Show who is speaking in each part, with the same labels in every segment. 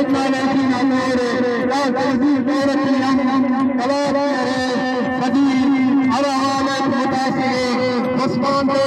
Speaker 1: technology namore ya tazir dawlati kala sadi alamat mutasir usman de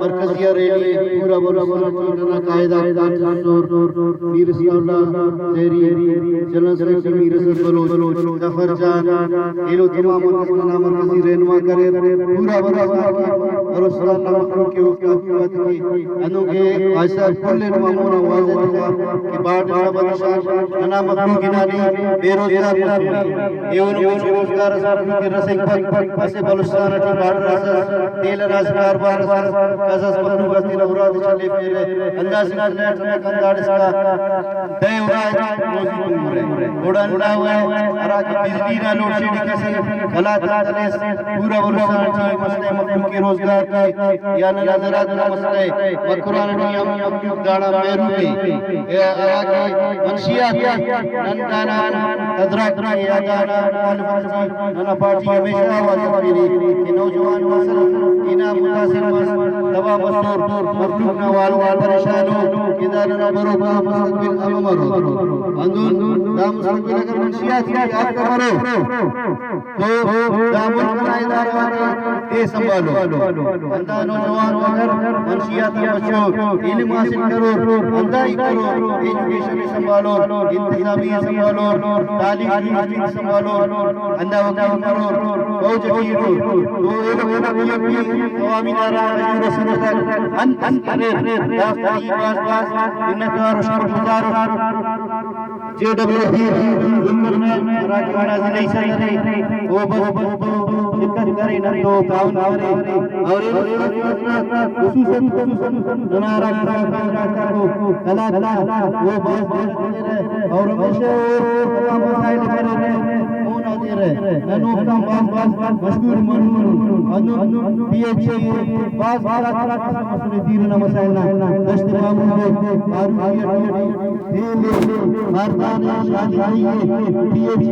Speaker 1: مرکزیہ ریلی پورا بولا قاعدہ میر چلن سرکی میر بلوچ ظفر جان ایلو تمام مرکزی رہنما کرے پورا اور صلاح مخلوق کے حکومت کی انو کے ایسا کل نمامون واضح تھا کہ باٹ بادشاہ انا مخلوق گنانی بے روزگار ایون بے روزگار کے رسنگ پر اسے بلوچستان اٹھی باٹ راسا تیل راز کاربار قصص مخلوق استی لوراد چلے پھر انداز نیٹ میں کنداڑ اس کا دے ہوا روزی مورے گوڑا نڈا ہوا ہے اراکی بجلی نہ لوڈ شیڈنگ کیسے حالات پورا بلوچستان مسئلے مخلوق کے روزگار کی یا نظرات مسئلے مقران نیم دانا میرو کے اراکی منشیات نندانا تدراک یا دانا مالفرسی نانا پارٹی ہمیشہ واضح پیری کہ نوجوان مصر اینا متاثر مصر تبا مصور مخلوق نوالو پریشانو ادارنا برو با مستقبل اممرو اندون دا مستقبل اگر منشیات کی آت کرو تو دا ملک کا ادارہ اے سنبھالو اندہ نوجوان اگر منشیات بچو علم حاصل کرو اندائی کرو ایجوکیشن سنبھالو انتظامی سنبھالو تعلیم سنبھالو اندہ وقت کرو فوج کیرو تو علم عوامی نارا رجور سنتک انتن کرر دافتری باز انکار شر شدار جے ڈبلیو پی ذمر میں راجوانا ضلعی سرے وہ شرکت کرے نہ تو تعاون کرے اور خصوصاً ہمارا کو کلا وہ بات اور ہمیشہ تمام مسائل کرے ہونا دے رہے نو کام مشہور منور پی ایچ باز مسئلے دیرنا مسائل دشت معمول آرویت مردان شادی پی ایچ